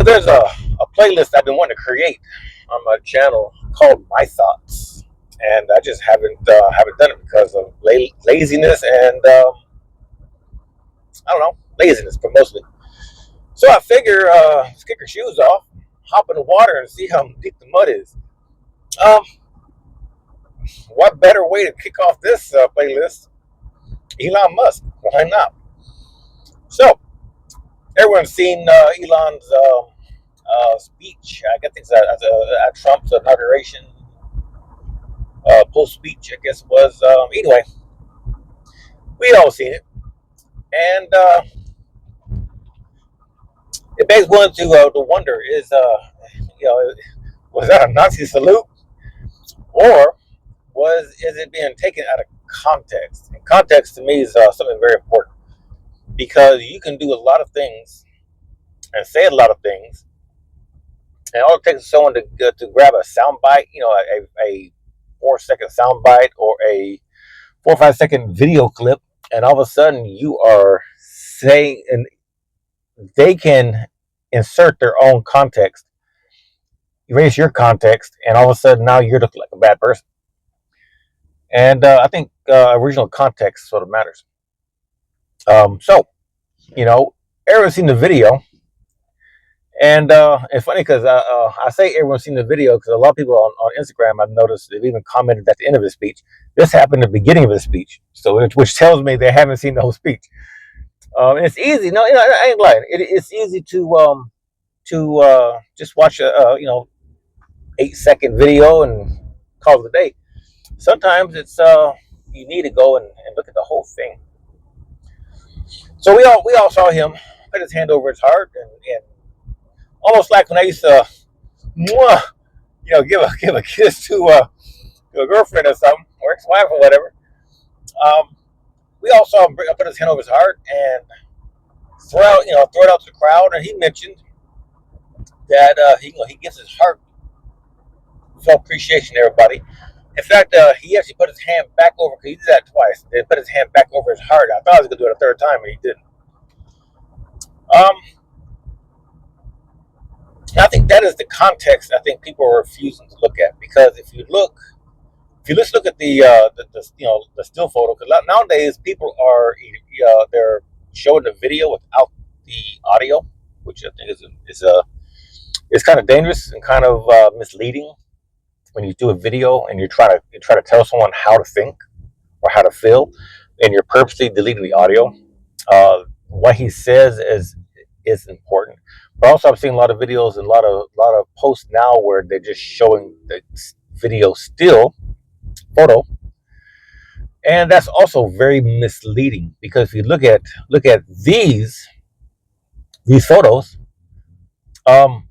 There's a playlist I've been wanting to create on my channel called My Thoughts, and I just haven't done it because of laziness and I don't know, laziness, but mostly. So I figure, let's kick your shoes off, hop in the water, and see how deep the mud is. Um, what better way to kick off this playlist? Elon Musk. Why not? So everyone's seen Elon's speech. I guess it's at Trump's inauguration post speech. I guess it was. Anyway, we all seen it, and it begs one to wonder: you know was that a Nazi salute, or is it being taken out of context? And context to me is something very important because you can do a lot of things and say a lot of things, and all it takes is someone to grab a sound bite, a 4 second sound bite or a 4 or 5 second video clip, and all of a sudden you are saying, and they can insert their own context, erase your context, and all of a sudden now you're looking like a bad person. And I think original context sort of matters. So, everyone's seen the video, and it's funny because I say everyone's seen the video because a lot of people on Instagram, I've noticed, they've even commented at the end of the speech. This happened at the beginning of the speech, so which tells me they haven't seen the whole speech. And it's easy. No, I ain't lying. It's easy to just watch a 8 second video and call it a day. Sometimes it's you need to go and look at the whole thing. So we all saw him put his hand over his heart and almost like when I used to, give a kiss to a girlfriend or something, or ex-wife or whatever. We all saw him put his hand over his heart and throw it out to the crowd. And he mentioned that he gives his heart for appreciation to everybody. In fact, he actually put his hand back over, because he did that twice. They put his hand back over his heart. I thought he was going to do it a third time, and he didn't. I think that is the context I think people are refusing to look at, because if you just look at the still photo, because nowadays people are they're showing the video without the audio, which I think is kind of dangerous and kind of misleading when you do a video and you try to tell someone how to think or how to feel, and you're purposely deleting the audio. What he says is important, but also I'm seeing a lot of videos and a lot of posts now where they're just showing the video still photo, and that's also very misleading, because if you look at these photos, are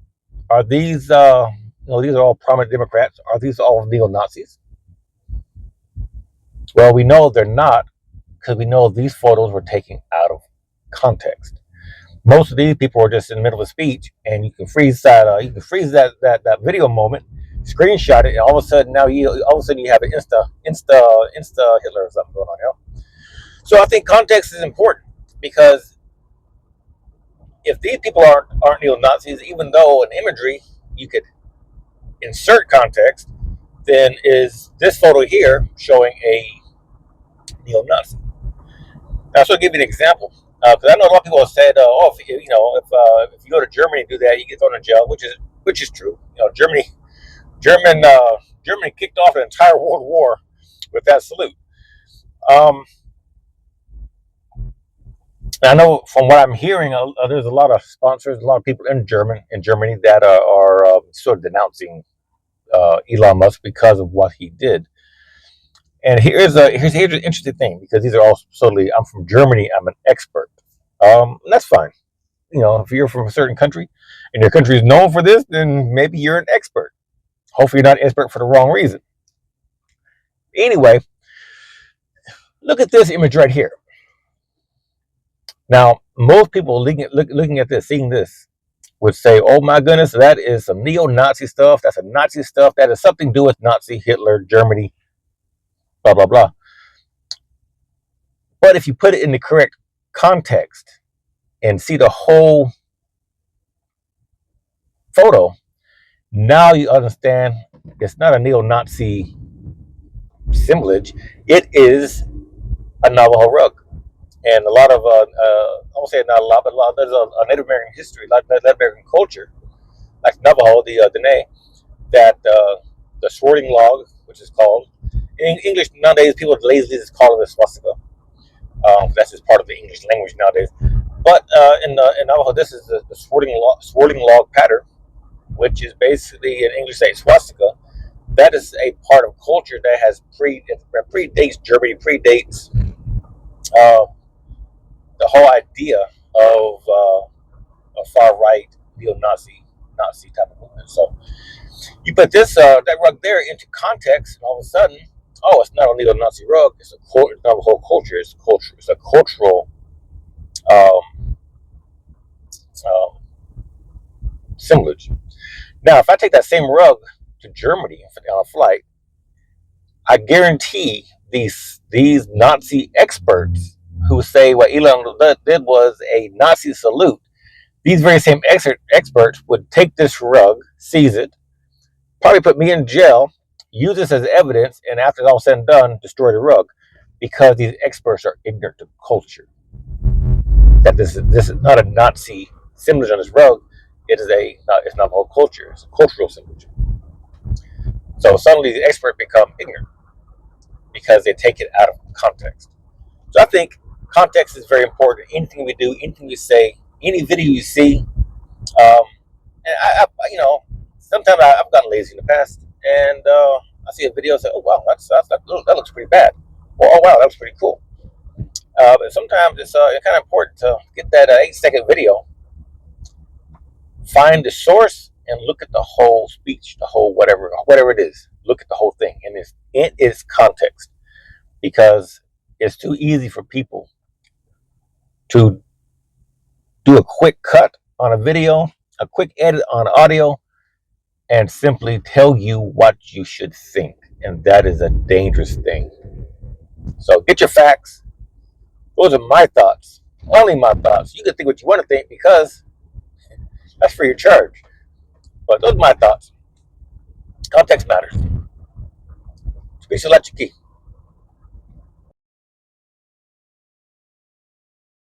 these these are all prominent Democrats? Are these all neo-Nazis? Well, we know they're not, because we know these photos were taken out of context. Most of these people were just in the middle of a speech, and you can freeze that video moment, screenshot it, and all of a sudden you have an insta Hitler or something going on here. So I think context is important, because if these people aren't neo-Nazis, even though in imagery you could insert context, then is this photo here showing a neo-Nazi? Now, so I'll give you an example, because I know a lot of people have said, if you go to Germany and do that, you get thrown in jail, which is true. Germany kicked off an entire world war with that salute. I know from what I'm hearing, there's a lot of sponsors, a lot of people in Germany that are sort of denouncing Elon Musk because of what he did. And here's an interesting thing, because these are all solely, I'm from Germany, I'm an expert. That's fine. If you're from a certain country and your country is known for this, then maybe you're an expert. Hopefully you're not an expert for the wrong reason. Anyway, look at this image right here. Now, most people looking at this, seeing this, would say, oh my goodness, that is some neo-Nazi stuff. That's a Nazi stuff. That has something to do with Nazi, Hitler, Germany, blah, blah, blah. But if you put it in the correct context and see the whole photo, now you understand it's not a neo-Nazi assemblage. It is a Navajo rug. And a lot of, I won't say not a lot, but there's a Native American history, like Native American culture, like Navajo, the Dene, that the swording log, which is called, in English nowadays, people lazily just call it a swastika. That's just part of the English language nowadays. But in Navajo, this is the swirling log pattern, which is basically in English say swastika. That is a part of culture that has predates Germany, predates uh, the whole idea of a far right Nazi type of movement. So you put this that rug there into context, and all of a sudden, oh, it's not a neo-Nazi rug. It's not a whole culture. It's culture. It's a cultural um, um, assemblage. Now, if I take that same rug to Germany on a flight, I guarantee these Nazi experts who say what Elon did was a Nazi salute. These very same experts would take this rug, seize it, probably put me in jail, use this as evidence, and after it's all said and done, destroy the rug, because these experts are ignorant to culture. That this is not a Nazi assemblage on this rug. It's not a whole culture. It's a cultural assemblage. So suddenly the experts become ignorant because they take it out of context. So I think context is very important. Anything we do, anything we say, any video you see, and sometimes I've gotten lazy in the past, and I see a video and say, "Oh wow, that looks pretty bad," or "Oh wow, that looks pretty cool." But sometimes it's kind of important to get that 8-second video, find the source, and look at the whole speech, the whole whatever it is. Look at the whole thing in its context, because it's too easy for people to do a quick cut on a video, a quick edit on audio, and simply tell you what you should think. And that is a dangerous thing. So get your facts. Those are my thoughts. Only my thoughts. You can think what you want to think because that's free of charge. But those are my thoughts. Context matters. Speak to Key.